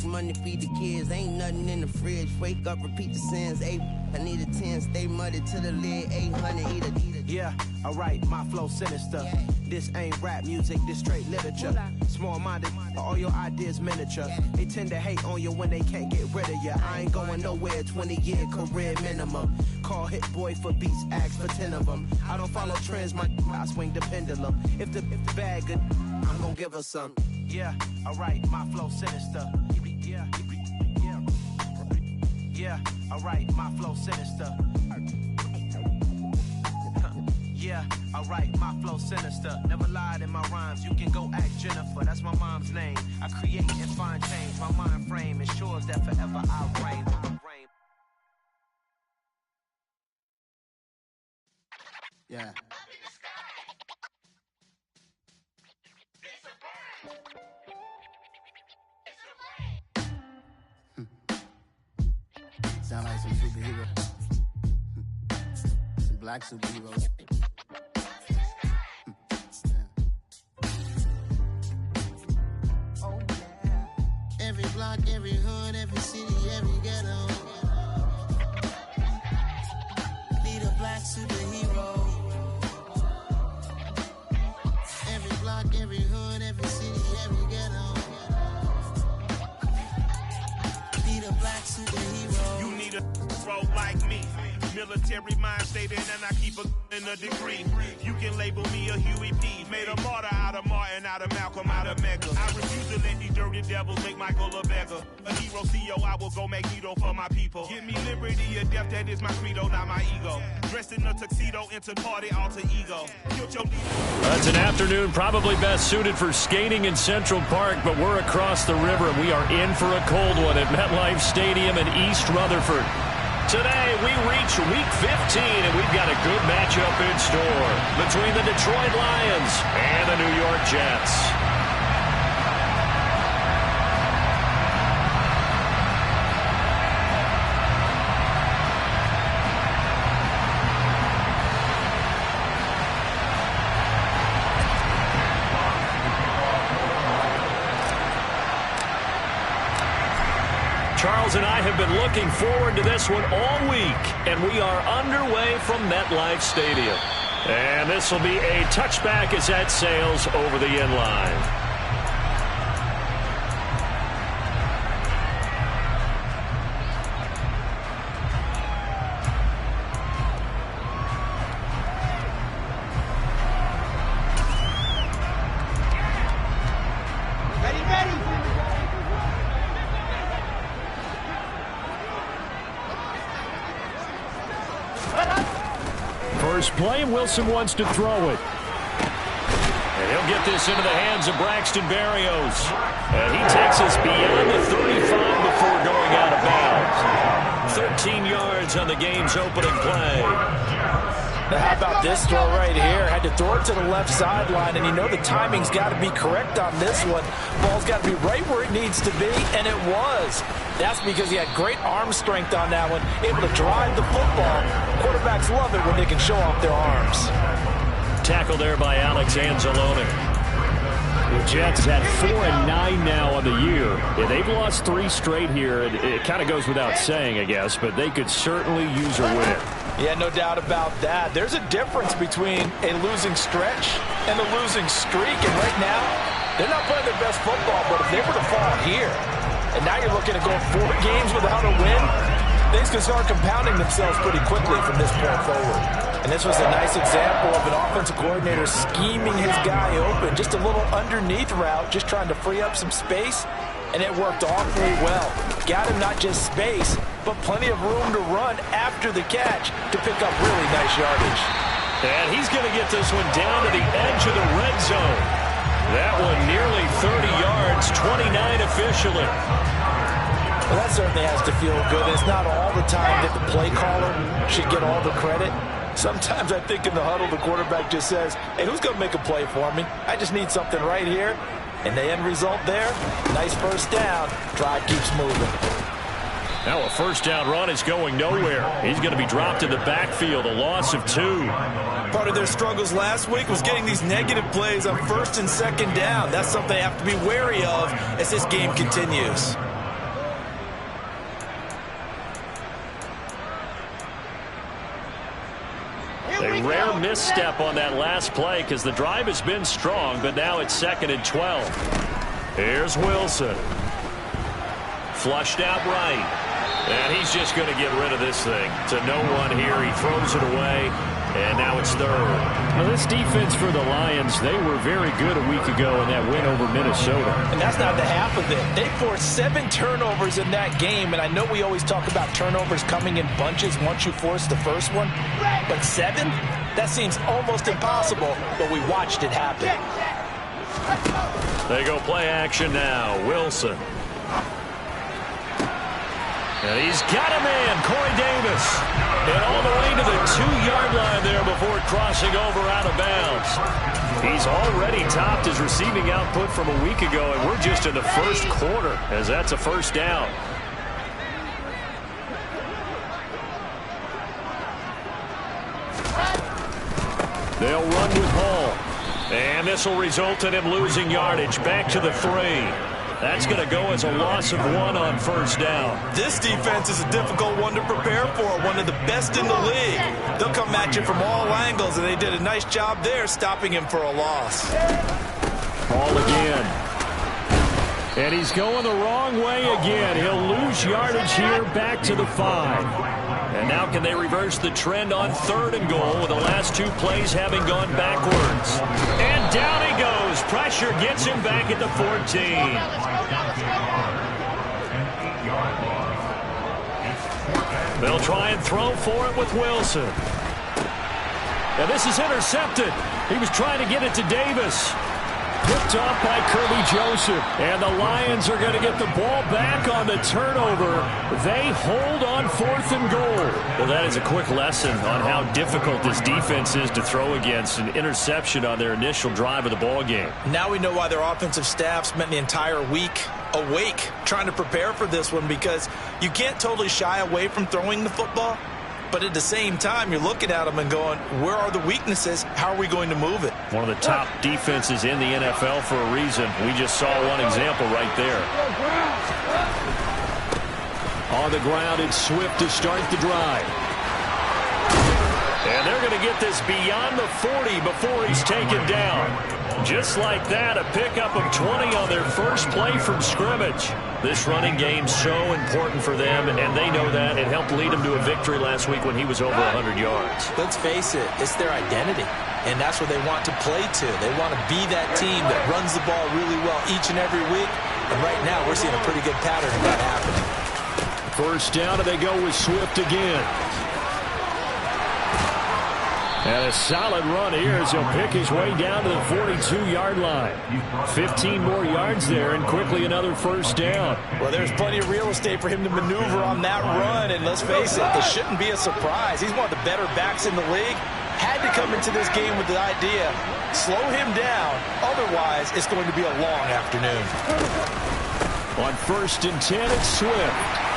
make money, feed the kids. Ain't nothing in the fridge. Wake up, repeat the sins. I need a 10, stay muddy to the lid. 800, eat a. Yeah, alright, my flow sinister. Yeah. This ain't rap music, this straight literature. Small-minded, all your ideas miniature. They tend to hate on you when they can't get rid of you. I ain't going nowhere, 20-year career minimum. Call Hit Boy for beats, ask for 10 of them. I don't follow trends, I swing the pendulum. If the bag good, I'm gonna give her some. Yeah, alright, my flow sinister. Yeah, alright, my flow sinister. Yeah, alright, my flow sinister. Never lied in my rhymes, you can go ask Jennifer, that's my mom's name. I create and find change, my mind frame ensures that forever I reign. Yeah. Sound like some superhero. Some black superheroes. Oh yeah. Every block, every hood, every city, every ghetto. Need a black superhero. Every block, every hood, every city, every ghetto. Need a black superhero. You need a role like me. Military mind stated, and I keep in a degree. You can label me a Huey P. Made a martyr out of Martin, out of Malcolm, out of Mega. I refuse to let these dirty devils make Michael a beggar. A hero CEO, I will go Magneto for my people. Give me liberty or death, that is my credo, not my ego. Dressed in a tuxedo, enter party, alter ego. It's an afternoon probably best suited for skating in Central Park, but we're across the river and we are in for a cold one at MetLife Stadium in East Rutherford. Today, we reach Week 15, and we've got a good matchup in store between the Detroit Lions and the New York Jets. Charles and I have been looking forward to this one all week, and we are underway from MetLife Stadium. And this will be a touchback as that sails over the end line. First play, and Wilson wants to throw it. And he'll get this into the hands of Braxton Berrios. And he takes us beyond the 35 before going out of bounds. 13 yards on the game's opening play. How about this throw right here? Had to throw it to the left sideline, and you know the timing's got to be correct on this one. Ball's got to be right where it needs to be, and it was. That's because he had great arm strength on that one, able to drive the football. Quarterbacks love it when they can show off their arms. Tackle there by Alex Anzalone. The Jets had 4-9 now on the year. Yeah, they've lost 3 straight here. It kind of goes without saying, I guess, but they could certainly use a win. Yeah, no doubt about that. There's a difference between a losing stretch and a losing streak. And right now, they're not playing their best football, but if they were to fall here, and now you're looking to go 4 games without a win, things can start compounding themselves pretty quickly from this point forward. And this was a nice example of an offensive coordinator scheming his guy open. Just a little underneath route, just trying to free up some space. And it worked awfully well. Got him not just space, but plenty of room to run after the catch to pick up really nice yardage. And he's going to get this one down to the edge of the red zone. That one nearly 30 yards, 29 officially. Well, that certainly has to feel good. It's not all the time that the play caller should get all the credit. Sometimes I think in the huddle, the quarterback just says, hey, who's going to make a play for me? I just need something right here. And the end result there, nice first down. Drive keeps moving. Now a first down run is going nowhere. He's going to be dropped in the backfield, a loss of 2. Part of their struggles last week was getting these negative plays on first and second down. That's something they have to be wary of as this game continues. rare misstep on that last play because the drive has been strong, but now it's 2nd and 12. Here's Wilson. Flushed out right. And he's just going to get rid of this thing. To no one here. He throws it away. And now it's 3rd. Well, this defense for the Lions, they were very good a week ago in that win over Minnesota. And that's not the half of it. They forced 7 turnovers in that game. And I know we always talk about turnovers coming in bunches once you force the first one. But 7? That seems almost impossible. But we watched it happen. They go play action now. Wilson. And he's got a man, Corey Davis. And all the way to the 2-yard line there before crossing over out of bounds. He's already topped his receiving output from a week ago, and we're just in the first quarter as that's a first down. They'll run with Hall. And this will result in him losing yardage back to the 3. That's going to go as a loss of 1 on first down. This defense is a difficult one to prepare for, one of the best in the league. They'll come at you from all angles, and they did a nice job there stopping him for a loss. Ball again. And he's going the wrong way again. He'll lose yardage here back to the 5. And now can they reverse the trend on 3rd and goal with the last 2 plays having gone backwards. And down he goes. Pressure gets him back at the 14. They'll try and throw for it with Wilson. And this is intercepted. He was trying to get it to Davis. Picked off by Kirby Joseph. And the Lions are going to get the ball back on the turnover. They hold on 4th and goal. Well, that is a quick lesson on how difficult this defense is to throw against. An interception on their initial drive of the ball game. Now we know why their offensive staff spent the entire week awake trying to prepare for this one, because you can't totally shy away from throwing the football. But at the same time, you're looking at them and going, where are the weaknesses? How are we going to move it? One of the top defenses in the NFL for a reason. We just saw one example right there. On the ground, it's Swift to start the drive. And they're going to get this beyond the 40 before he's taken down. Just like that, a pickup of 20 on their first play from scrimmage. This running game's so important for them, and they know that. It helped lead them to a victory last week when he was over 100 yards. Let's face it, it's their identity, and that's what they want to play to. They want to be that team that runs the ball really well each and every week, and right now we're seeing a pretty good pattern of that happening. First down, and they go with Swift again. And a solid run here as he'll pick his way down to the 42-yard line. 15 more yards there, and quickly another first down. Well, there's plenty of real estate for him to maneuver on that run, and let's face it, it shouldn't be a surprise. He's one of the better backs in the league. Had to come into this game with the idea, slow him down, otherwise it's going to be a long afternoon. On 1st and 10, it's Swift.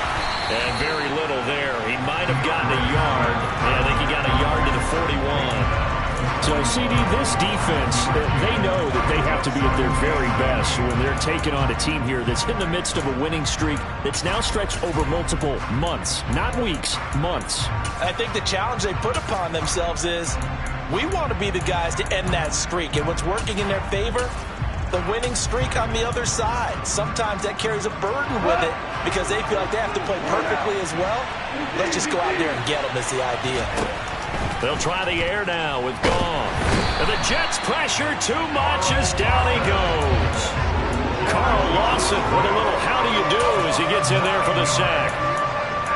And very little there. He might have gotten a yard. Yeah, I think he got a yard to the 41. So, CD, this defense, they know that they have to be at their very best when they're taking on a team here that's in the midst of a winning streak that's now stretched over multiple months. Not weeks, months. I think the challenge they put upon themselves is we want to be the guys to end that streak. And what's working in their favor? The winning streak on the other side. Sometimes that carries a burden with it because they feel like they have to play perfectly as well. Let's just go out there and get them is the idea. They'll try the air now with Gong. And the Jets pressure too much as down he goes. Carl Lawson with a little how do you do as he gets in there for the sack.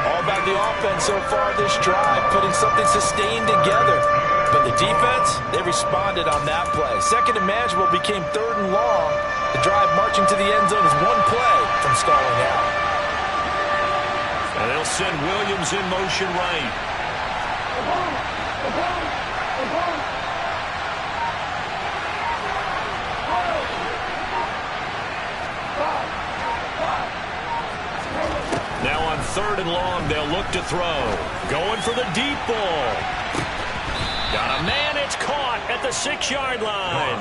All about the offense so far this drive, putting something sustained together. But the defense, they responded on that play. 2nd and manageable became 3rd and long. The drive marching to the end zone is one play from stalling out. And they'll send Williams in motion right. Now on 3rd and long, they'll look to throw. Going for the deep ball. Got a man, it's caught at the 6-yard line.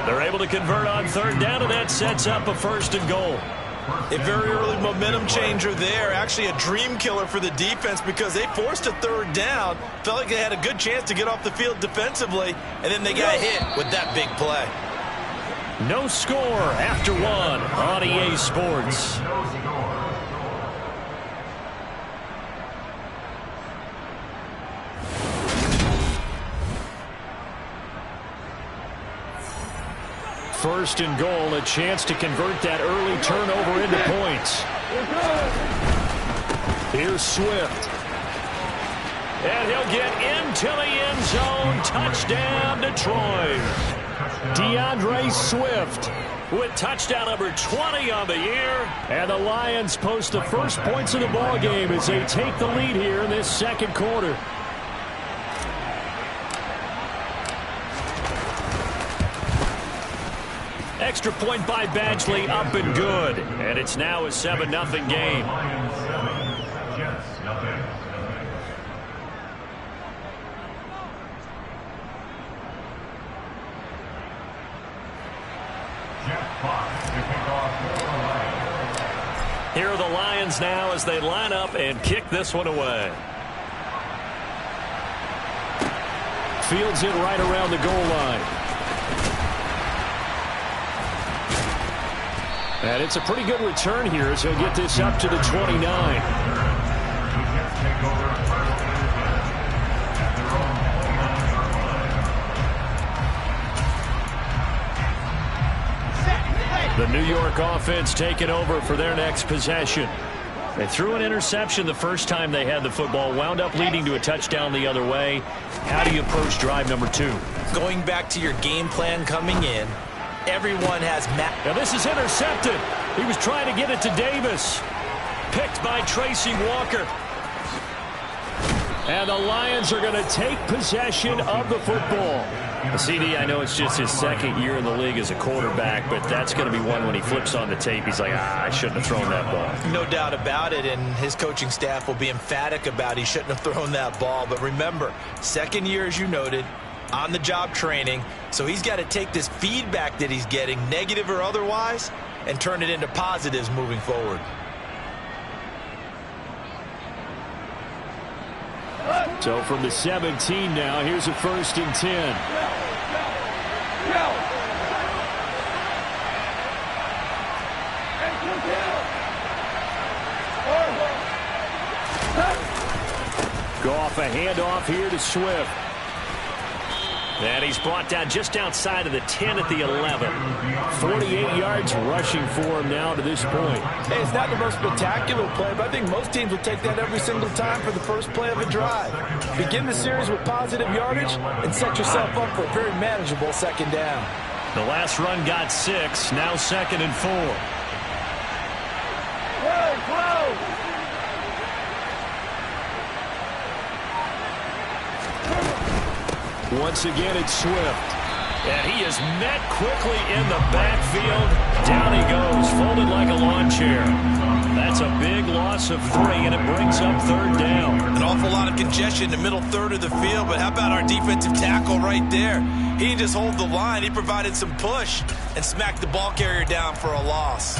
They're able to convert on 3rd down, and that sets up a 1st and goal. A very early momentum changer there. Actually a dream killer for the defense because they forced a third down. Felt like they had a good chance to get off the field defensively, and then they got hit with that big play. No score after one on EA Sports. First and goal, a chance to convert that early turnover into points. Here's Swift. And he'll get into the end zone. Touchdown, Detroit. DeAndre Swift with touchdown number 20 on the year. And the Lions post the first points of the ball game as they take the lead here in this second quarter. Extra point by Badgley, up and good. And it's now a 7-0 game. Here are the Lions now as they line up and kick this one away. Fields it right around the goal line. And it's a pretty good return here as he'll get this up to the 29. The New York offense taking over for their next possession. They threw an interception the first time they had the football, wound up leading to a touchdown the other way. How do you approach drive number 2? Going back to your game plan coming in, everyone has Now this is intercepted. He was trying to get it to Davis. Picked by Tracy Walker. And the Lions are going to take possession of the football. CD, I know it's just his second year in the league as a quarterback, but that's going to be one when he flips on the tape. He's like, I shouldn't have thrown that ball. No doubt about it, and his coaching staff will be emphatic about he shouldn't have thrown that ball. But remember, second year, as you noted, on-the-job training, so he's got to take this feedback that he's getting, negative or otherwise, and turn it into positives moving forward. So from the 17 now, here's a 1st and 10. Goff, a handoff here to Swift. And he's brought down just outside of the 10 at the 11. 48 yards rushing for him now to this point. Hey, it's not the most spectacular play, but I think most teams will take that every single time for the first play of a drive. Begin the series with positive yardage and set yourself up for a very manageable second down. The last run got 6, now 2nd and 4. Once again, it's Swift. And he is met quickly in the backfield. Down he goes, folded like a lawn chair. That's a big loss of 3, and it brings up 3rd down. An awful lot of congestion in the middle third of the field, but how about our defensive tackle right there? He didn't just hold the line. He provided some push and smacked the ball carrier down for a loss.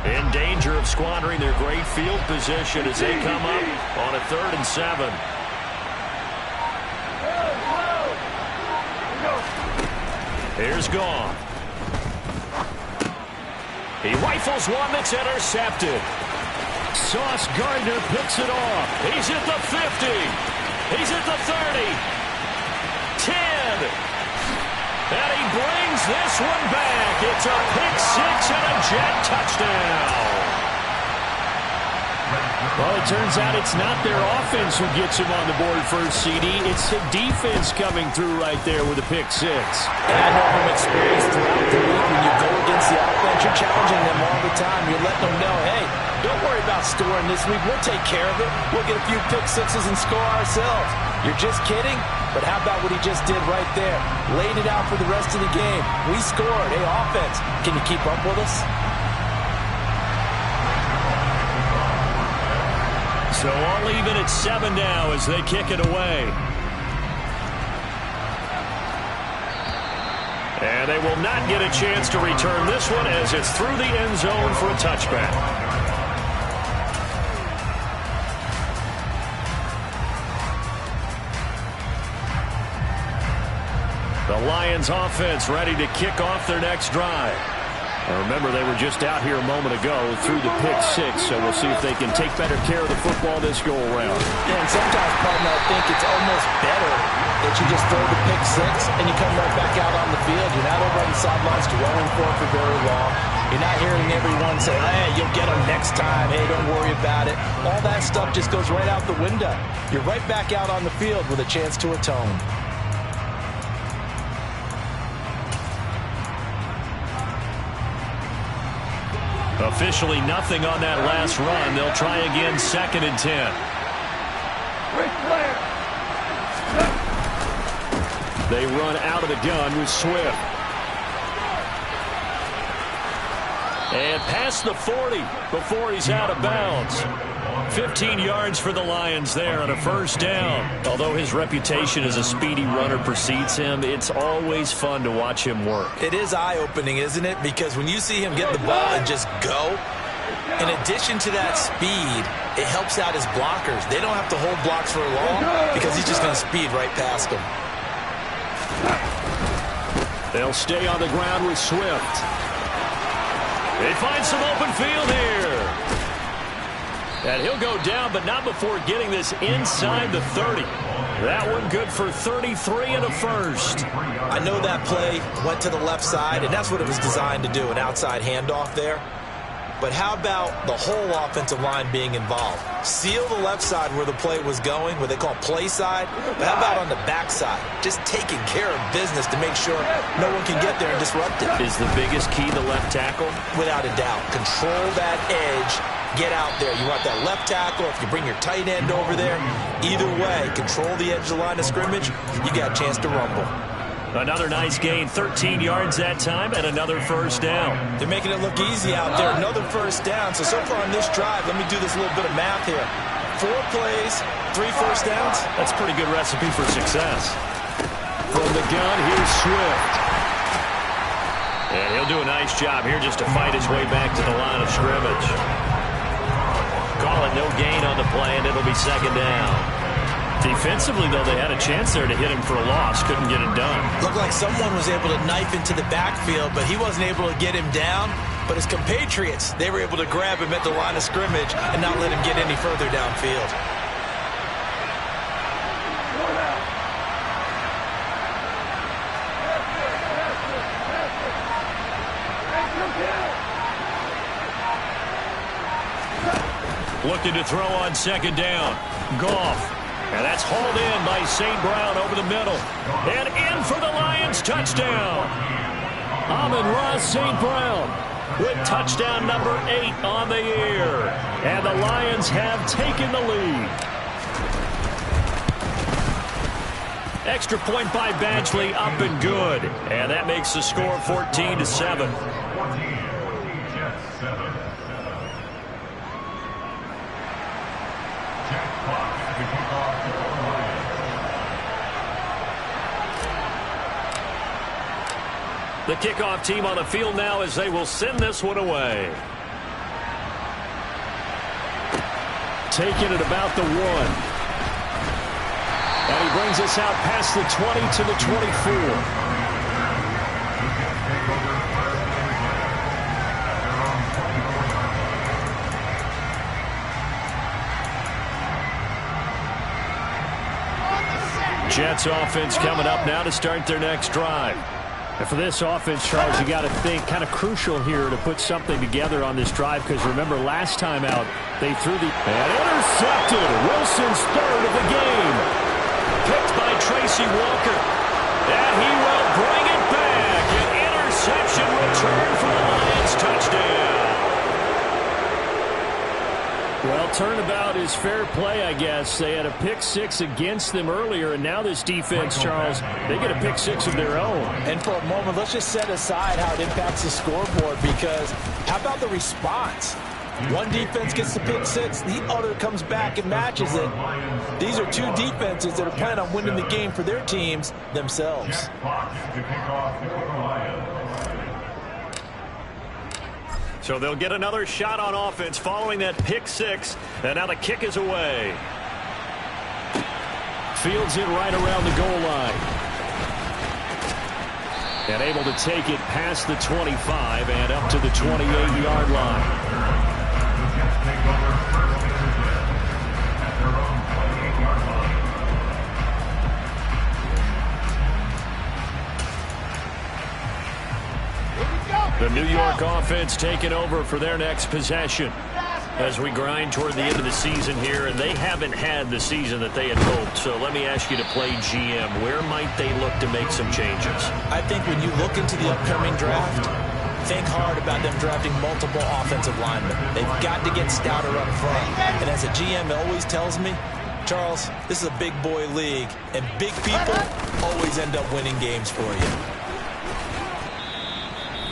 In danger of squandering their great field position as they come up on a 3rd and 7. Here's Goff. He rifles one that's intercepted. Sauce Gardner picks it off. He's at the 50. He's at the 30. 10. And he brings this one back. It's a pick-6 and a jet touchdown. Well, it turns out it's not their offense who gets him on the board first, CD. It's the defense coming through right there with a pick-6. And I know from experience throughout the league, when you go against the offense, you're challenging them all the time. You're letting them know, hey, don't worry about scoring this week. We'll take care of it. We'll get a few pick-6s and score ourselves. You're just kidding? But how about what he just did right there? Laid it out for the rest of the game. We scored. Hey, offense, can you keep up with us? So all even at 7 now as they kick it away. And they will not get a chance to return this one as it's through the end zone for a touchback. The Lions offense ready to kick off their next drive. Now remember, they were just out here a moment ago through the pick six, so we'll see if they can take better care of the football this go-around. Yeah, and sometimes, partner, I think it's almost better that you just throw the pick six and you come right back out on the field. You're not over on the sidelines dwelling for it for very long. You're not hearing everyone say, hey, you'll get them next time. Hey, don't worry about it. All that stuff just goes right out the window. You're right back out on the field with a chance to atone. Officially nothing on that last run. They'll try again, 2nd and 10. They run out of the gun with Swift. And past the 40 before he's out of bounds. 15 yards for the Lions there on a first down. Although his reputation as a speedy runner precedes him, it's always fun to watch him work. It is eye-opening, isn't it? Because when you see him get the ball and just go, in addition to that speed, it helps out his blockers. They don't have to hold blocks for long because he's just going to speed right past them. They'll stay on the ground with Swift. They find some open field here. And he'll go down, but not before getting this inside the 30. That one good for 33 and a first. I know that play went to the left side, and that's what it was designed to do, an outside handoff there. But how about the whole offensive line being involved? Seal the left side where the play was going, what they call play side. But how about on the back side? Just taking care of business to make sure no one can get there and disrupt it. Is the biggest key the left tackle? Without a doubt. Control that edge. Get out there. You want that left tackle. If you bring your tight end over there, either way, control the edge of the line of scrimmage, you got a chance to rumble. Another nice gain, 13 yards that time, and another first down. They're making it look easy out there. Another first down. So far on this drive, let me do this little bit of math here. 4 plays, 3 first downs. That's a pretty good recipe for success. From the gun, here's Swift. And he'll do a nice job here just to fight his way back to the line of scrimmage. Call it no gain on the play, and it'll be 2nd down. Defensively, though, they had a chance there to hit him for a loss. Couldn't get it done. Looked like someone was able to knife into the backfield, but he wasn't able to get him down. But his compatriots, they were able to grab him at the line of scrimmage and not let him get any further downfield. Looking to throw on 2nd down. Goff. And that's hauled in by St. Brown over the middle. And in for the Lions touchdown. Amon-Ra St. Brown with touchdown number 8 on the year. And the Lions have taken the lead. Extra point by Badgley, up and good. And that makes the score 14-7. The kickoff team on the field now as they will send this one away. Taking it about the 1. And he brings us out past the 20 to the 24. Jets offense coming up now to start their next drive. And for this offense, Charles, you got to think kind of crucial here to put something together on this drive, because remember last time out they threw the and intercepted. Wilson's 3rd of the game. Picked by Tracy Walker. And he will bring it back. An interception return for the Lions. Touchdown. Well, turnabout is fair play, I guess. They had a pick 6 against them earlier, and now this defense, Charles, they get a pick 6 of their own. And for a moment, let's just set aside how it impacts the scoreboard, because how about the response? One defense gets the pick six, the other comes back and matches it. These are two defenses that are planning on winning the game for their teams themselves. So they'll get another shot on offense following that pick six, and now the kick is away. Fields it right around the goal line. And able to take it past the 25 and up to the 28-yard line. The New York offense taking over for their next possession as we grind toward the end of the season here, and they haven't had the season that they had hoped. So let me ask you to play GM. Where might they look to make some changes? I think when you look into the upcoming draft, think hard about them drafting multiple offensive linemen. They've got to get stouter up front. And as a GM always tells me, Charles, this is a big boy league, and big people always end up winning games for you.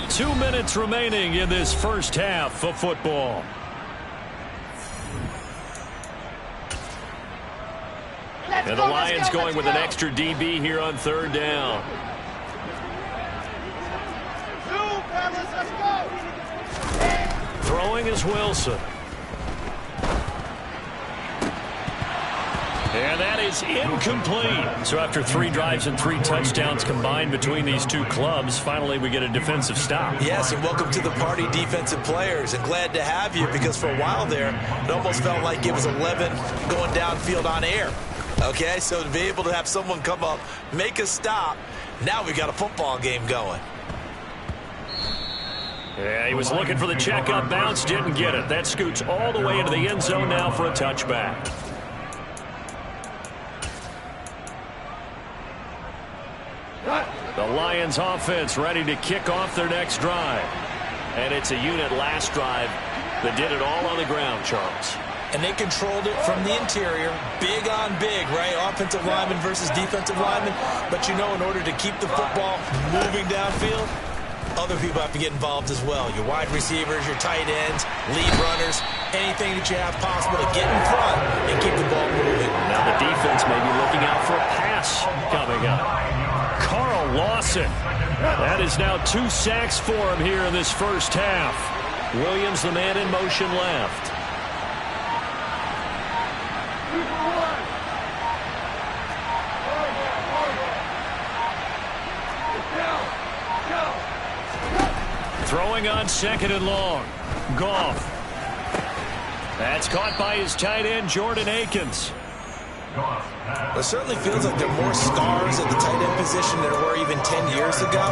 2 minutes remaining in this first half of football. And the Lions going with an extra DB here on third down. Throwing is Wilson. And that is incomplete. So after 3 drives and 3 touchdowns combined between these two clubs, finally we get a defensive stop. Yes, and welcome to the party, defensive players. And glad to have you, because for a while there, it almost felt like it was 11 going downfield on air. Okay, so to be able to have someone come up, make a stop, now we got a football game going. Yeah, he was looking for the checkup bounce, didn't get it. That scoots all the way into the end zone now for a touchback. The Lions offense ready to kick off their next drive. And it's a unit last drive that did it all on the ground, Charles. And they controlled it from the interior, big on big, right? Offensive lineman versus defensive lineman. But you know, in order to keep the football moving downfield, other people have to get involved as well. Your wide receivers, your tight ends, lead runners, anything that you have possible to get in front and keep the ball moving. Now the defense may be looking out for a pass coming up. Carl Lawson. That is now 2 sacks for him here in this first half. Williams, the man in motion left. Throwing on second and long. Goff. That's caught by his tight end, Jordan Akins. It certainly feels like there are more stars at the tight end position than there were even 10 years ago.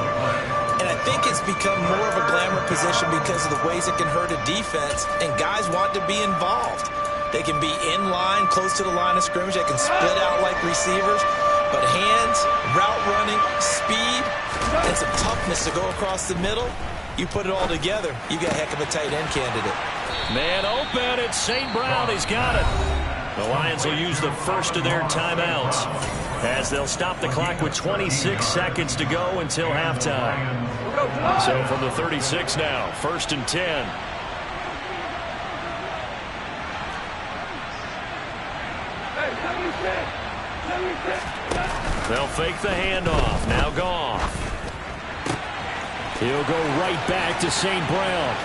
And I think it's become more of a glamour position because of the ways it can hurt a defense, and guys want to be involved. They can be in line, close to the line of scrimmage. They can split out like receivers. But hands, route running, speed, and some toughness to go across the middle, you put it all together, you got a heck of a tight end candidate. Man open, it's St. Brown. He's got it. The Lions will use the first of their timeouts as they'll stop the clock with 26 seconds to go until halftime. So from the 36 now, 1st and 10. They'll fake the handoff. Now Goff. He'll go right back to St. Brown.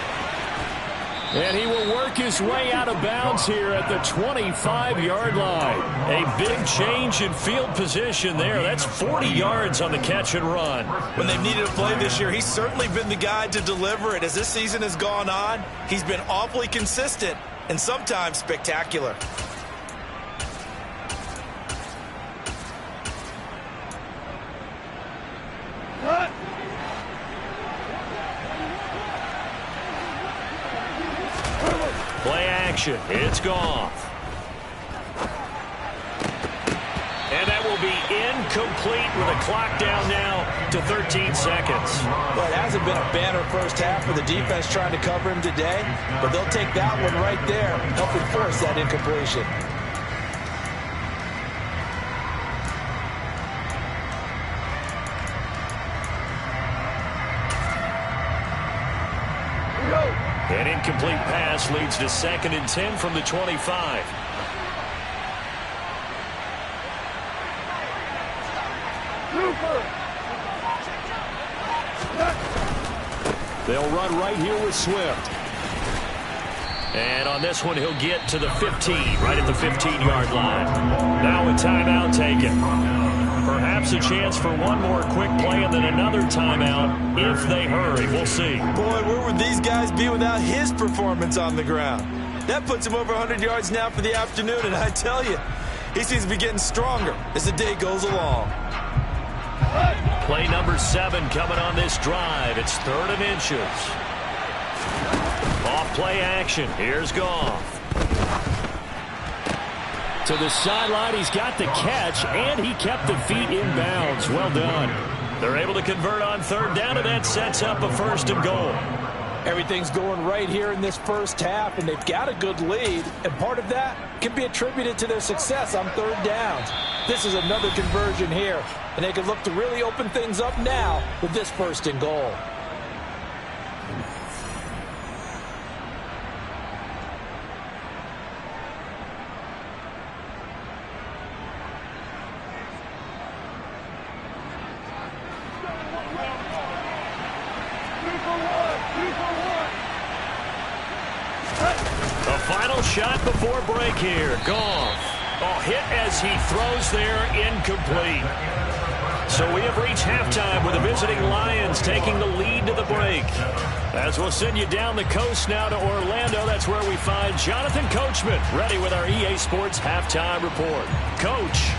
And he will work his way out of bounds here at the 25-yard line. A big change in field position there. That's 40 yards on the catch and run. When they've needed a play this year, he's certainly been the guy to deliver it. As this season has gone on, he's been awfully consistent and sometimes spectacular. Play action. It's Goff. And that will be incomplete with a clock down now to 13 seconds. Well, it hasn't been a banner first half for the defense trying to cover him today, but they'll take that one right there, helping force that incompletion. An incomplete pass leads to 2nd and 10 from the 25. They'll run right here with Swift. And on this one, he'll get to the 15, right at the 15-yard line. Now a timeout taken. Perhaps a chance for one more quick play and then another timeout if they hurry. We'll see. Boy, where would these guys be without his performance on the ground? That puts him over 100 yards now for the afternoon, and I tell you, he seems to be getting stronger as the day goes along. Play number 7 coming on this drive. It's 3rd and inches. Off play action. Here's Goff. To the sideline. He's got the catch, and he kept the feet in bounds. Well done. They're able to convert on 3rd down, and that sets up a 1st and goal. Everything's going right here in this first half, and they've got a good lead, and part of that can be attributed to their success on 3rd downs. This is another conversion here, and they can look to really open things up now with this 1st and goal. Final shot before break here. Goff. Oh, hit as he throws there, incomplete. So we have reached halftime with the visiting Lions taking the lead to the break. As we'll send you down the coast now to Orlando, that's where we find Jonathan Coachman ready with our EA Sports halftime report. Coach.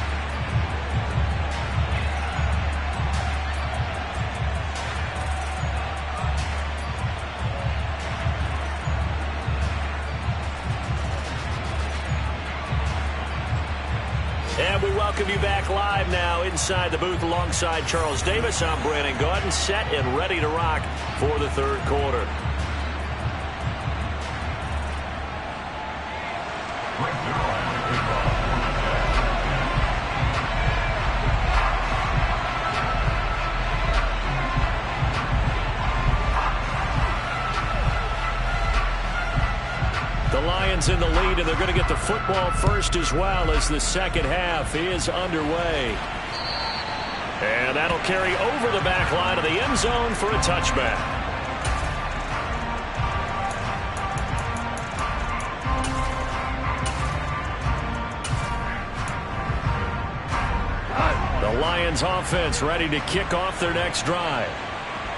And we welcome you back live now inside the booth alongside Charles Davis. I'm Brandon Gaudin, set and ready to rock for the 3rd quarter. The Lions in the lead, and they're going to get the football first as well as the 2nd half is underway. And that'll carry over the back line of the end zone for a touchback. The Lions offense ready to kick off their next drive.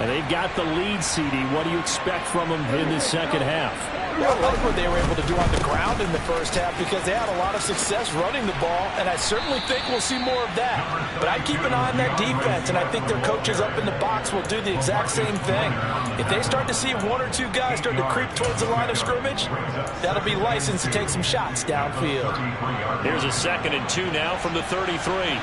And they've got the lead, CD. What do you expect from them in the 2nd half? I like what they were able to do on the ground in the first half because they had a lot of success running the ball, and I certainly think we'll see more of that. But I keep an eye on that defense, and I think their coaches up in the box will do the exact same thing. If they start to see 1 or 2 guys start to creep towards the line of scrimmage, that'll be licensed to take some shots downfield. Here's a 2nd and 2 now from the 33.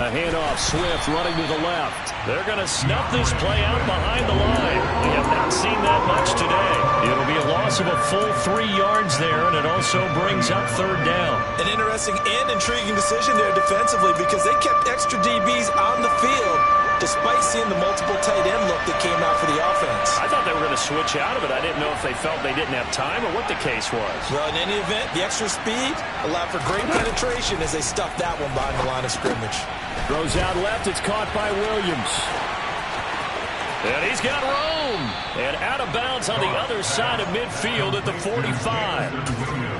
A handoff, Swift running to the left. They're going to snuff this play out behind the line. We have not seen that much today. It'll be a loss of a full 3 yards there, and it also brings up 3rd down. An interesting and intriguing decision there defensively because they kept extra DBs on the field despite seeing the multiple tight end look that came out for the offense. I thought they were going to switch out of it. I didn't know if they felt they didn't have time or what the case was. Well, in any event, the extra speed allowed for great penetration as they stuffed that one behind the line of scrimmage. Throws out left. It's caught by Williams. And he's got room. And out of bounds on the other side of midfield at the 45.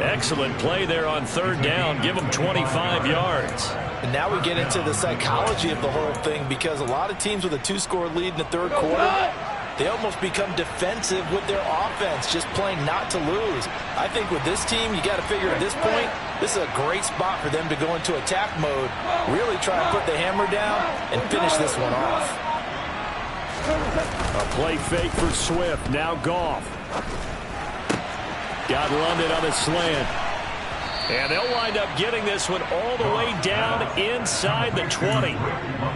Excellent play there on 3rd down. Give them 25 yards. And now we get into the psychology of the whole thing because a lot of teams with a 2-score lead in the 3rd quarter, they almost become defensive with their offense, just playing not to lose. I think with this team, you got to figure at this point, this is a great spot for them to go into attack mode, really try and put the hammer down and finish this one off. A play fake for Swift. Now Goff. Got London on a slant. And they'll wind up getting this one all the way down inside the 20.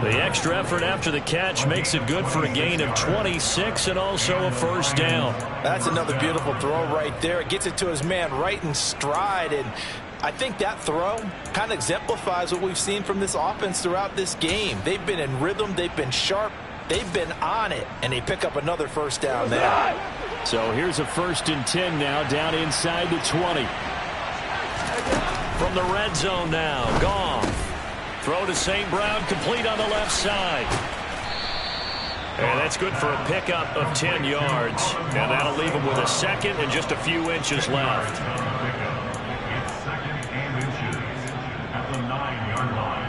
The extra effort after the catch makes it good for a gain of 26 and also a first down. That's another beautiful throw right there. It gets it to his man right in stride, and I think that throw kind of exemplifies what we've seen from this offense throughout this game. They've been in rhythm, they've been sharp, they've been on it, and they pick up another first down there. So here's a 1st and 10 now down inside the 20. From the red zone now, Goff. Throw to St. Brown, complete on the left side. And that's good for a pickup of 10 yards. And that'll leave him with a second and just a few inches left. At the 9-yard line.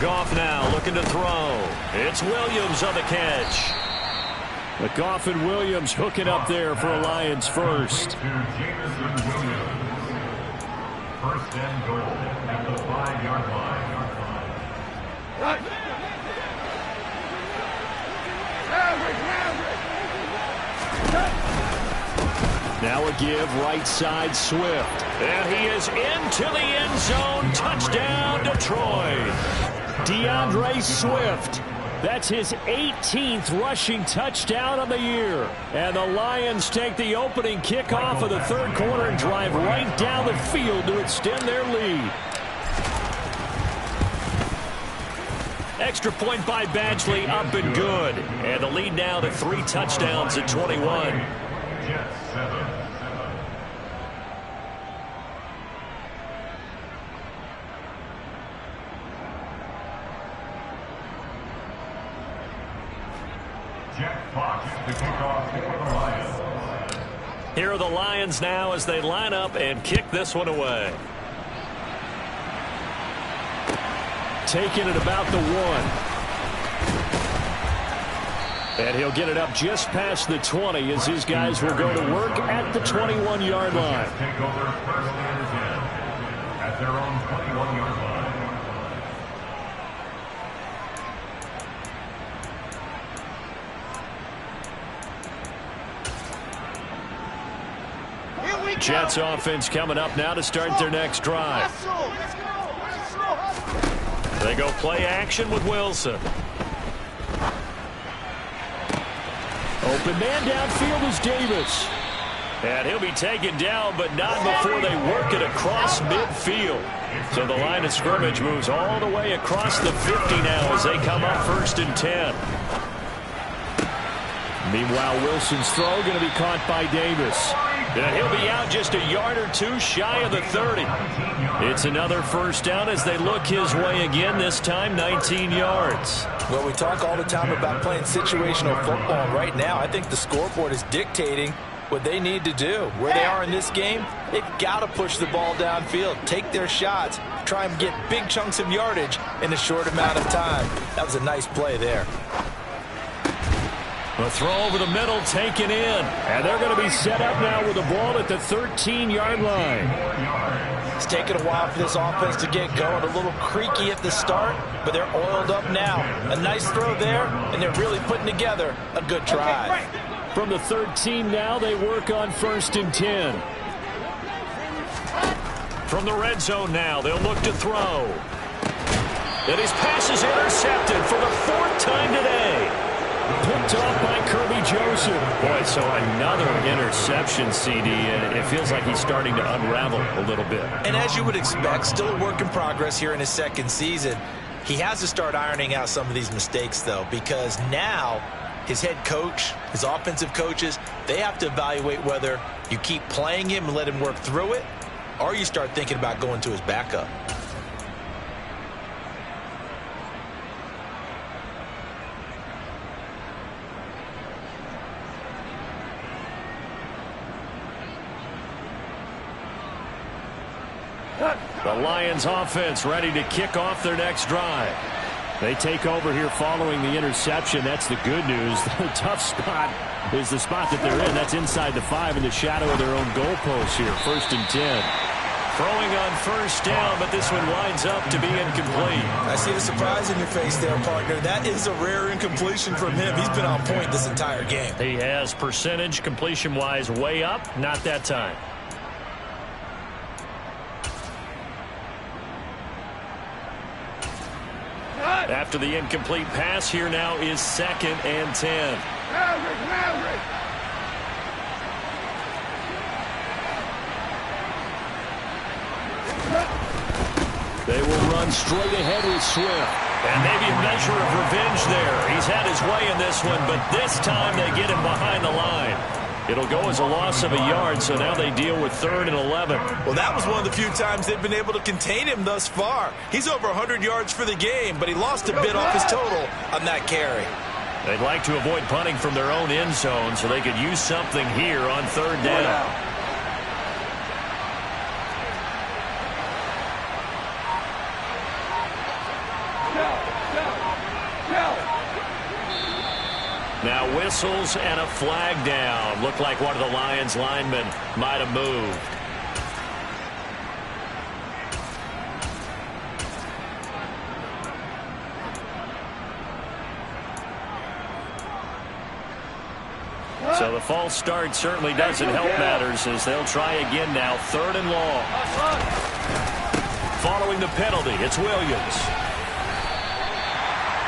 Goff now looking to throw. It's Williams on the catch. But Goff and Williams hooking up there for a Lions first. First and goal at the 5-yard line. Now a give, right side, Swift. And he is into the end zone. Touchdown, Detroit. DeAndre Swift. That's his 18th rushing touchdown of the year. And the Lions take the opening kickoff of the third quarter and drive right down the field to extend their lead. Extra point by Badgley, up and good. And the lead now to 3 touchdowns at 21. Jets 7. Jack Fox to kick off for the Lions. Here are the Lions now as they line up and kick this one away. Taking it about the 1. And he'll get it up just past the 20 as his guys will go to work at the 21-yard line. Take over first and 10 at their own 21-yard line. Jets offense coming up now to start their next drive. They go play action with Wilson. Open man downfield is Davis. And he'll be taken down, but not before they work it across midfield. So the line of scrimmage moves all the way across the 50 now as they come up 1st and 10. Meanwhile, Wilson's throw going to be caught by Davis. And he'll be out just a yard or two shy of the 30. It's another first down as they look his way again, this time 19 yards. Well, we talk all the time about playing situational football. Right now, I think the scoreboard is dictating what they need to do. Where they are in this game, they've got to push the ball downfield, take their shots, try and get big chunks of yardage in a short amount of time. That was a nice play there. A throw over the middle taken in. And they're going to be set up now with the ball at the 13-yard line. It's taken a while for this offense to get going. A little creaky at the start, but they're oiled up now. A nice throw there, and they're really putting together a good drive. From the 13 now, they work on 1st and 10. From the red zone now, they'll look to throw. And his pass is intercepted for the 4th time today. Picked off by Kirby Joseph. Boy, so another interception, CD, and it feels like he's starting to unravel a little bit. And as you would expect, still a work in progress here in his 2nd season. He has to start ironing out some of these mistakes, though, because now his head coach, his offensive coaches, they have to evaluate whether you keep playing him and let him work through it, or you start thinking about going to his backup. The Lions offense ready to kick off their next drive. They take over here following the interception. That's the good news. The tough spot is the spot that they're in. That's inside the 5 in the shadow of their own goalpost here. 1st and 10. Throwing on 1st down, but this one winds up to be incomplete. I see the surprise in your face there, partner. That is a rare incompletion from him. He's been on point this entire game. He has percentage completion-wise way up. Not that time. After the incomplete pass, here now is 2nd and 10. They will run straight ahead with Swift. And maybe a measure of revenge there. He's had his way in this one, but this time they get him behind the line. It'll go as a loss of a yard, so now they deal with 3rd and 11. Well, that was one of the few times they've been able to contain him thus far. He's over 100 yards for the game, but he lost a bit off his total on that carry. They'd like to avoid punting from their own end zone so they could use something here on 3rd down. Now whistles and a flag down. Looked like one of the Lions linemen might have moved. So the false start certainly doesn't help matters as they'll try again now. 3rd and long. Following the penalty, it's Williams.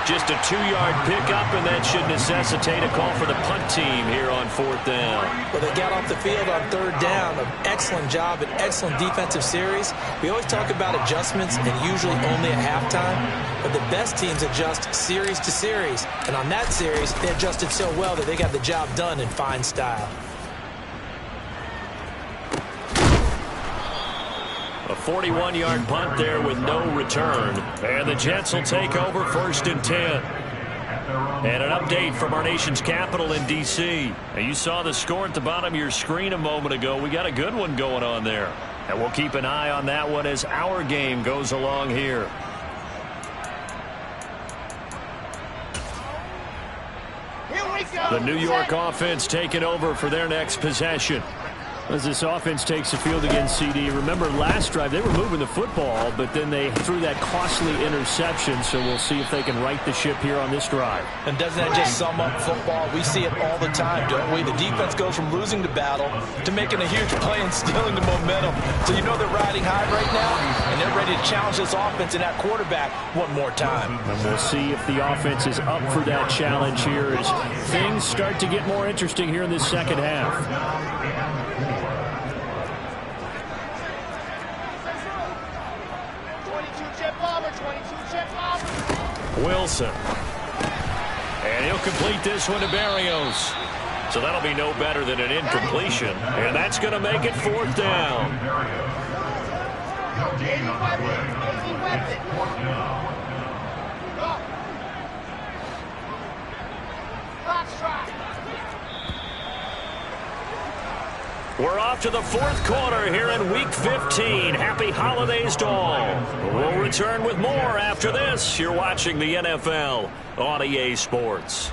Just a 2-yard pickup, and that should necessitate a call for the punt team here on 4th down. Well, they got off the field on 3rd down. An excellent job, an excellent defensive series. We always talk about adjustments and usually only at halftime, but the best teams adjust series to series. And on that series, they adjusted so well that they got the job done in fine style. A 41-yard punt there with no return. And the Jets will take over 1st and 10. And an update from our nation's capital in D.C. Now, you saw the score at the bottom of your screen a moment ago. We got a good one going on there. And we'll keep an eye on that one as our game goes along here. The New York offense taking over for their next possession. As this offense takes the field against CD, remember last drive they were moving the football, but then they threw that costly interception, so we'll see if they can right the ship here on this drive. And doesn't that just sum up football? We see it all the time, don't we? The defense goes from losing the battle to making a huge play and stealing the momentum. So you know they're riding high right now, and they're ready to challenge this offense and that quarterback one more time. And we'll see if the offense is up for that challenge here as things start to get more interesting here in this second half. Wilson. And he'll complete this one to Barrios. So that'll be no better than an incompletion. And that's going to make it 4th down. No gain on the play. 4th down. We're off to the 4th quarter here in Week 15. Happy holidays to all. We'll return with more after this. You're watching the NFL on EA Sports.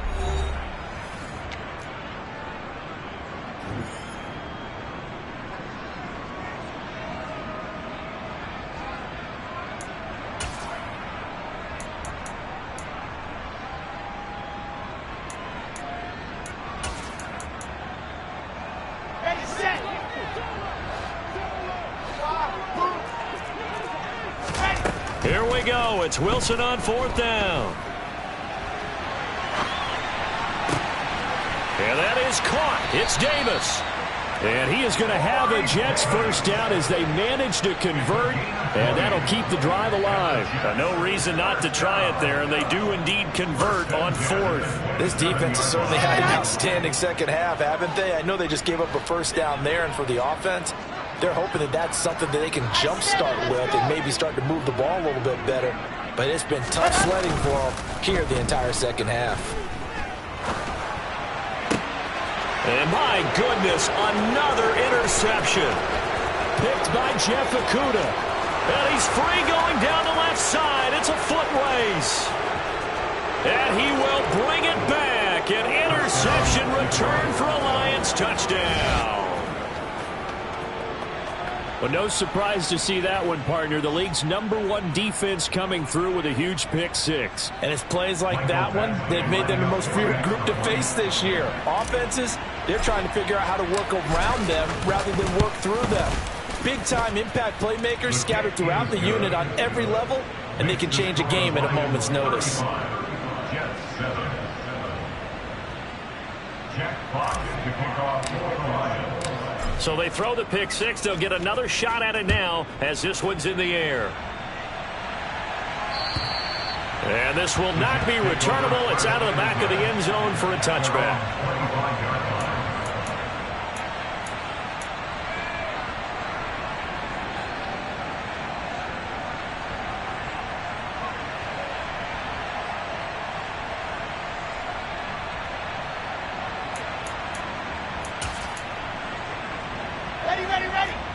Here we go. It's Wilson on 4th down. And that is caught. It's Davis. And he is going to have a Jets 1st down as they manage to convert. And that'll keep the drive alive. No reason not to try it there. And they do indeed convert on 4th. This defense has certainly had an outstanding second half, haven't they? I know they just gave up a 1st down there. And for the offense, they're hoping that that's something that they can jumpstart with and maybe start to move the ball a little bit better. But it's been tough sledding for them here the entire second half. And my goodness, another interception. Picked by Jeff Okudah. And he's free going down the left side. It's a foot race. And he will bring it back. An interception return for a Lions touchdown. Well, no surprise to see that one, partner. The league's #1 defense coming through with a huge pick six. And it's plays like that one that made them the most feared group to face this year. Offenses, they're trying to figure out how to work around them rather than work through them. Big-time impact playmakers scattered throughout the unit on every level, and they can change a game at a moment's notice. So they throw the pick six. They'll get another shot at it now as this one's in the air. And this will not be returnable. It's out of the back of the end zone for a touchback.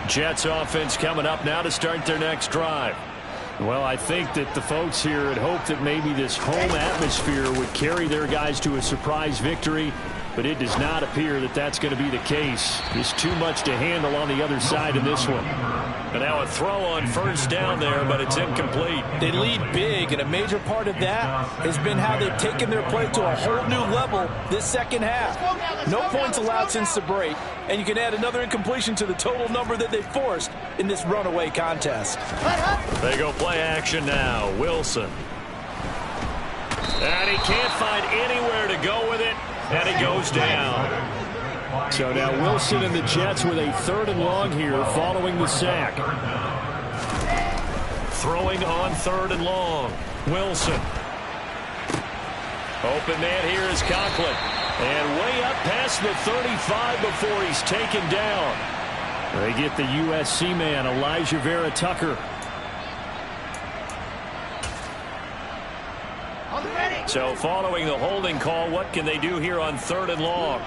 Jets offense coming up now to start their next drive. Well, I think that the folks here had hoped that maybe this home atmosphere would carry their guys to a surprise victory, but it does not appear that that's going to be the case. There's too much to handle on the other side in this one. And now a throw on first down there, but it's incomplete. They lead big, and a major part of that has been how they've taken their play to a whole new level this second half. No points allowed since the break, and you can add another incompletion to the total number that they forced in this runaway contest. They go play action now. Wilson. And he can't find anywhere to go with it, and he goes down. So now Wilson and the Jets with a 3rd and long here following the sack. Throwing on 3rd and long. Wilson. Open man here is Conklin. And way up past the 35 before he's taken down. They get the USC man, Elijah Vera Tucker. So following the holding call, what can they do here on 3rd and long?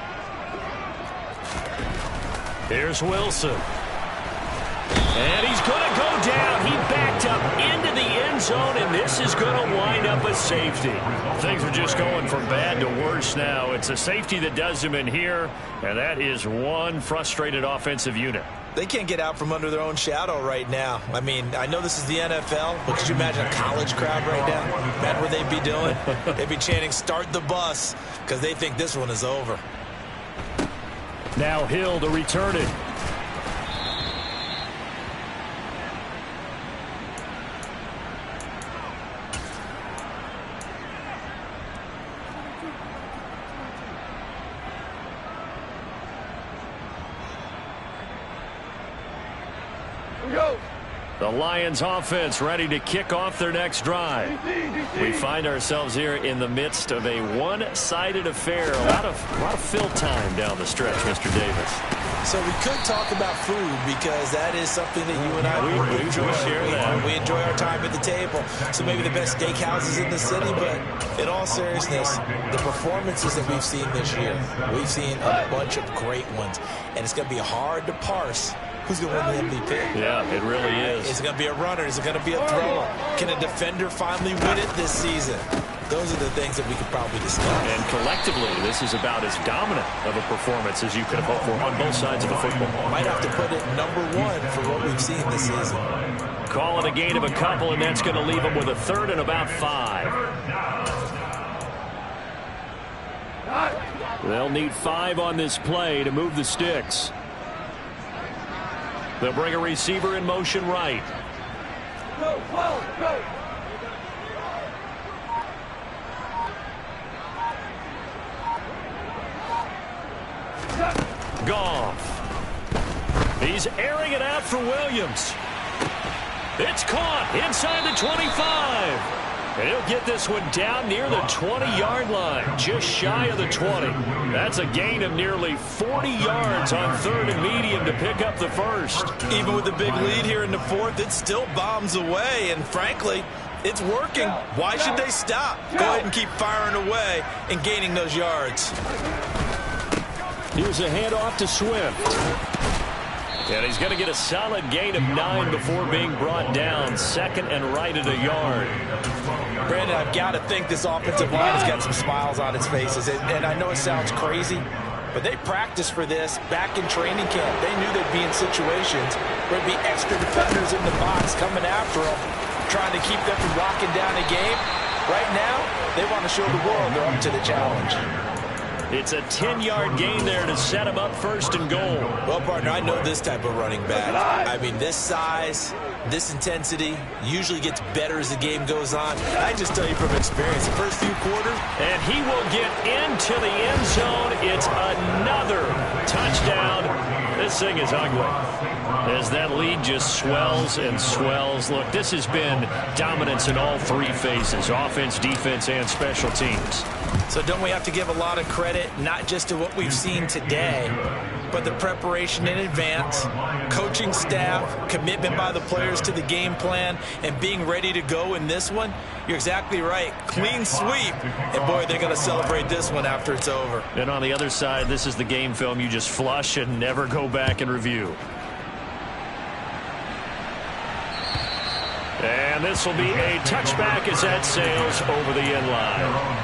Here's Wilson. And he's going to go down. He backed up into the end zone, and this is going to wind up a safety. Things are just going from bad to worse now. It's a safety that does them in here, and that is one frustrated offensive unit. They can't get out from under their own shadow right now. I mean, I know this is the NFL, but could you imagine a college crowd right now? Imagine what they'd be doing. They'd be chanting, "Start the bus," because they think this one is over. Now Hill to return it. The Lions offense ready to kick off their next drive. We find ourselves here in the midst of a one-sided affair. A lot of fill time down the stretch, Mr. Davis. So we could talk about food because that is something that you and I we enjoy. share that. We enjoy our time at the table. So maybe the best steakhouses in the city, but in all seriousness, the performances that we've seen this year, we've seen a bunch of great ones, and it's going to be hard to parse who's going to win the MVP. Yeah, it really is. Is it going to be a runner? Is it going to be a thrower? Can a defender finally win it this season? Those are the things that we could probably discuss. And collectively, this is about as dominant of a performance as you could have hoped for on both sides of the football. Might have to put it #1 for what we've seen this season. Call it a gain of a couple, and that's going to leave them with a 3rd and about 5. They'll need 5 on this play to move the sticks. They'll bring a receiver in motion right. Go, go, go. Goff. He's airing it out for Williams. It's caught inside the 25. And he'll get this one down near the 20-yard line, just shy of the 20. That's a gain of nearly 40 yards on 3rd and medium to pick up the first. Even with the big lead here in the 4th, it still bombs away, and frankly, it's working. Why should they stop? Go ahead and keep firing away and gaining those yards. Here's a handoff to Swift. And he's going to get a solid gain of 9 before being brought down. Second and right at a yard. Brandon, I've got to think this offensive line has got some smiles on its faces. And I know it sounds crazy, but they practiced for this back in training camp. They knew they'd be in situations where there'd be extra defenders in the box coming after them, trying to keep them from locking down a game. Right now, they want to show the world they're up to the challenge. It's a 10-yard gain there to set him up first and goal. Well, partner, I know this type of running back. I mean, this size, this intensity usually gets better as the game goes on. I just tell you from experience, the first few quarters. And he will get into the end zone. It's another touchdown. This thing is ugly as that lead just swells and swells. Look, this has been dominance in all three phases, offense, defense, and special teams. So don't we have to give a lot of credit, not just to what we've seen today, but the preparation in advance, coaching staff, commitment by the players to the game plan, and being ready to go in this one? You're exactly right. Clean sweep. And, boy, they're going to celebrate this one after it's over. And on the other side, this is the game film you just flush and never go back and review. And this will be a touchback as that sails over the end line.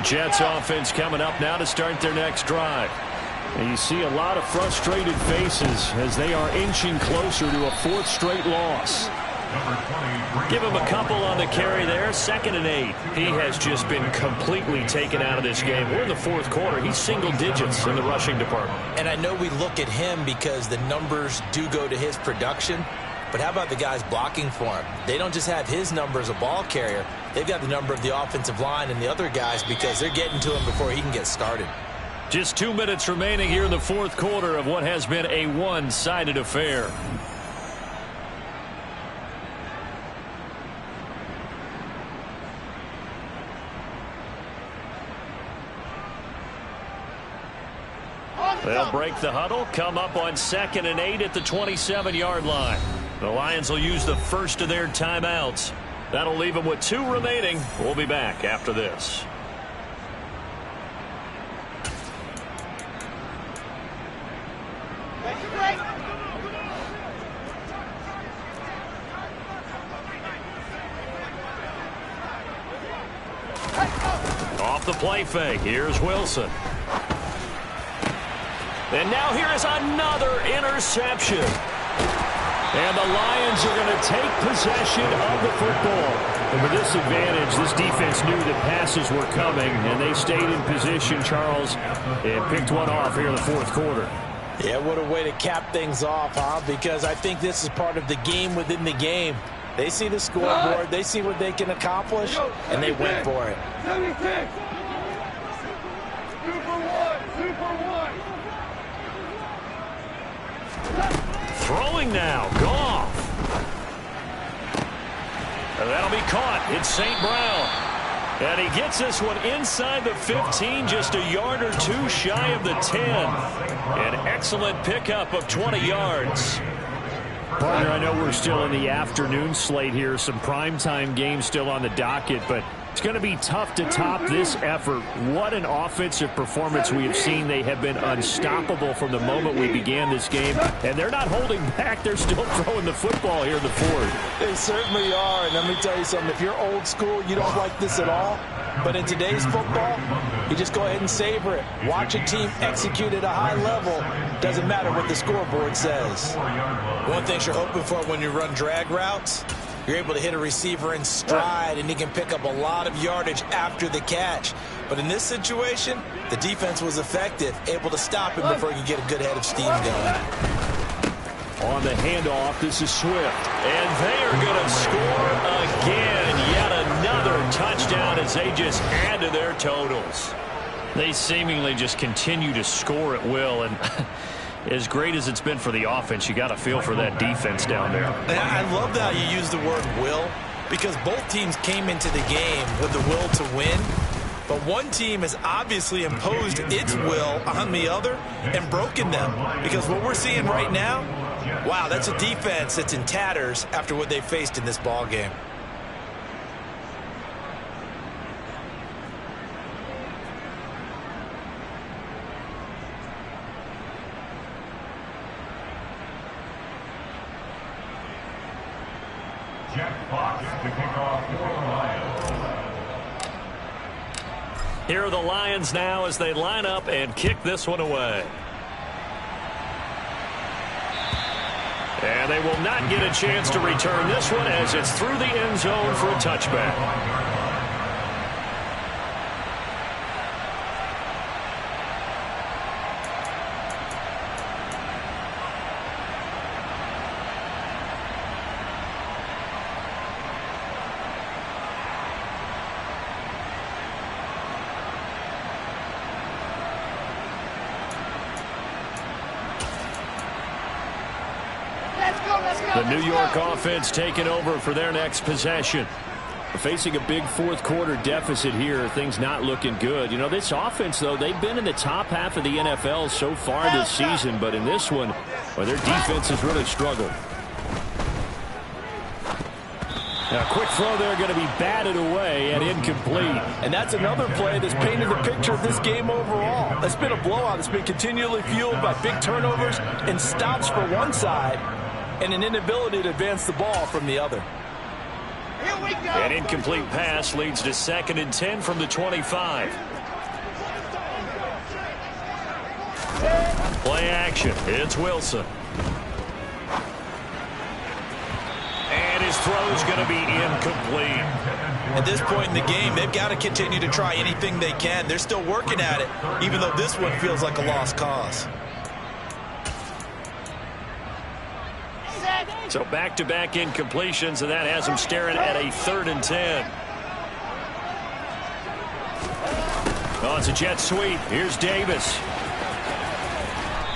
Jets offense coming up now to start their next drive. And you see a lot of frustrated faces as they are inching closer to a fourth straight loss. Give him a couple on the carry there. 2nd and 8. He has just been completely taken out of this game. We're in the fourth quarter. He's single digits in the rushing department. And I know we look at him because the numbers do go to his production. But how about the guys blocking for him? They don't just have his number as a ball carrier. They've got the number of the offensive line and the other guys because they're getting to him before he can get started. Just 2 minutes remaining here in the fourth quarter of what has been a one-sided affair. They'll break the huddle, come up on 2nd and 8 at the 27-yard line. The Lions will use the first of their timeouts. That'll leave them with 2 remaining. We'll be back after this. Off the play fake. Here's Wilson. And now here is another interception. And the Lions are going to take possession of the football. And with this advantage, this defense knew that passes were coming, and they stayed in position, Charles, and picked one off here in the fourth quarter. Yeah, what a way to cap things off, huh? Because I think this is part of the game within the game. They see the scoreboard, they see what they can accomplish, and they went for it. 76. Super one. Throwing now, Goff. And that'll be caught. It's St. Brown. And he gets this one inside the 15, just a yard or 2 shy of the 10. An excellent pickup of 20 yards. Partner, I know we're still in the afternoon slate here. Some primetime games still on the docket, but it's going to be tough to top this effort. What an offensive performance we have seen. They have been unstoppable from the moment we began this game, and they're not holding back. They're still throwing the football here in the fourth. They certainly are, and let me tell you something. If you're old school, you don't like this at all. But in today's football, you just go ahead and savor it. Watch a team execute at a high level. Doesn't matter what the scoreboard says. One thing you're hoping for when you run drag routes, you're able to hit a receiver in stride, and he can pick up a lot of yardage after the catch. But in this situation, the defense was effective, able to stop him before he could get a good head of steam going. On the handoff, this is Swift. And they are going to score again. Yet another touchdown as they just add to their totals. They seemingly just continue to score at will. And as great as it's been for the offense, you got to feel for that defense down there. I love that you use the word will. because both teams came into the game with the will to win. But one team has obviously imposed its will on the other and broken them. Because what we're seeing right now, wow, that's a defense that's in tatters after what they faced in this ball game. Here are the Lions now as they line up and kick this one away. And they will not get a chance to return this one as it's through the end zone for a touchback. The New York offense taking over for their next possession. Facing a big fourth quarter deficit here, things not looking good. You know, this offense, though, they've been in the top half of the NFL so far this season, but in this one, well, their defense has really struggled. Now, a quick throw there going to be batted away and incomplete. And that's another play that's painted the picture of this game overall. It's been a blowout. It's been continually fueled by big turnovers and stops for one side and an inability to advance the ball from the other. An incomplete pass leads to 2nd and 10 from the 25. Play action. It's Wilson. And his throw's going to be incomplete. At this point in the game, they've got to continue to try anything they can. They're still working at it, even though this one feels like a lost cause. So back-to-back incompletions, and that has him staring at a 3rd and 10. Oh, it's a jet sweep. Here's Davis.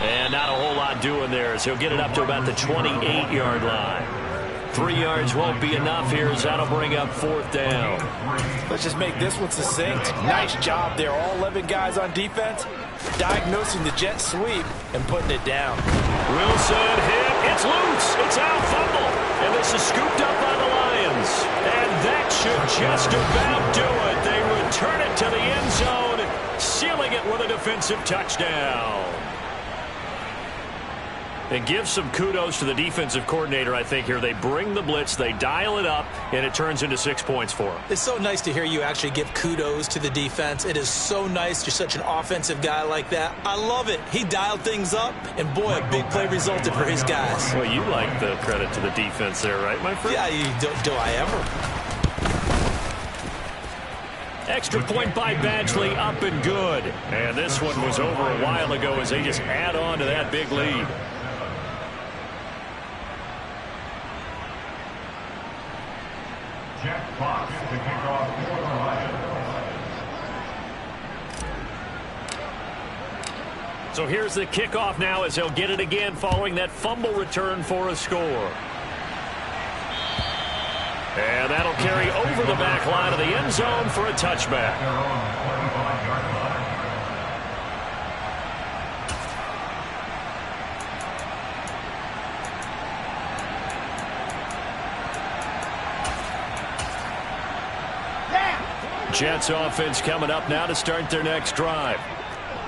And not a whole lot doing there, as he'll get it up to about the 28-yard line. 3 yards won't be enough here, as that'll bring up 4th down. Let's just make this one succinct. Nice job there. All 11 guys on defense diagnosing the jet sweep and putting it down. Wilson hit. It's loose. It's out. Fumble. And this is scooped up by the Lions. And that should just about do it. They return it to the end zone, sealing it with a defensive touchdown. And give some kudos to the defensive coordinator, I think, here. They bring the blitz, they dial it up, and it turns into 6 points for them. It's so nice to hear you actually give kudos to the defense. It is so nice. You're such an offensive guy like that. I love it. He dialed things up, and boy, a big play resulted for his guys. Well, you like the credit to the defense there, right, my friend? Yeah, do I ever? Extra point by Badgley, up and good. And this one was over a while ago as they just add on to that big lead. So here's the kickoff now as he'll get it again following that fumble return for a score. And that'll carry over the back line of the end zone for a touchback. Jets offense coming up now to start their next drive.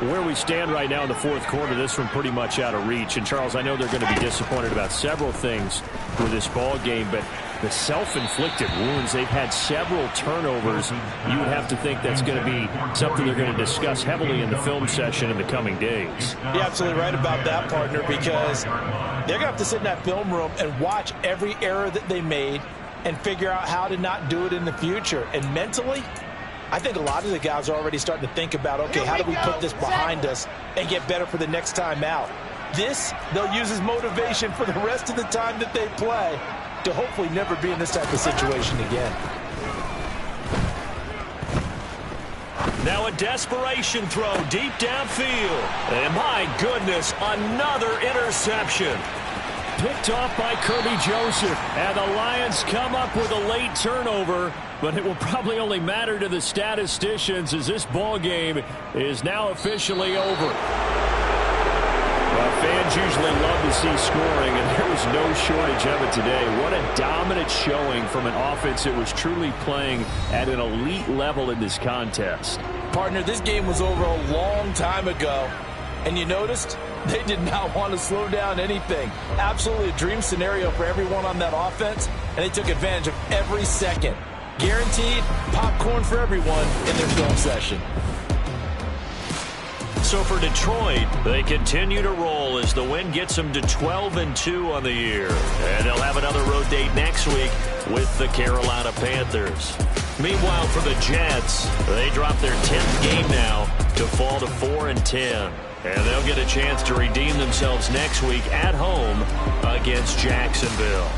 Where we stand right now in the fourth quarter, this one pretty much out of reach. And, Charles, I know they're going to be disappointed about several things with this ball game, but the self-inflicted wounds, they've had several turnovers. You would have to think that's going to be something they're going to discuss heavily in the film session in the coming days. You're absolutely right about that, partner, because they're going to have to sit in that film room and watch every error that they made and figure out how to not do it in the future. And mentally, I think a lot of the guys are already starting to think about, okay, how do we put this behind us and get better for the next time out? This, they'll use as motivation for the rest of the time that they play to hopefully never be in this type of situation again. Now a desperation throw deep downfield. And my goodness, another interception. Picked off by Kirby Joseph. And the Lions come up with a late turnover, but it will probably only matter to the statisticians as this ball game is now officially over. Well, fans usually love to see scoring, and there was no shortage of it today. What a dominant showing from an offense that was truly playing at an elite level in this contest. Partner, this game was over a long time ago, and you noticed they did not want to slow down anything. Absolutely a dream scenario for everyone on that offense, and they took advantage of every second. Guaranteed popcorn for everyone in their film session. So for Detroit, they continue to roll as the win gets them to 12-2 on the year. And they'll have another road date next week with the Carolina Panthers. Meanwhile, for the Jets, they drop their 10th game now to fall to 4-10. And they'll get a chance to redeem themselves next week at home against Jacksonville.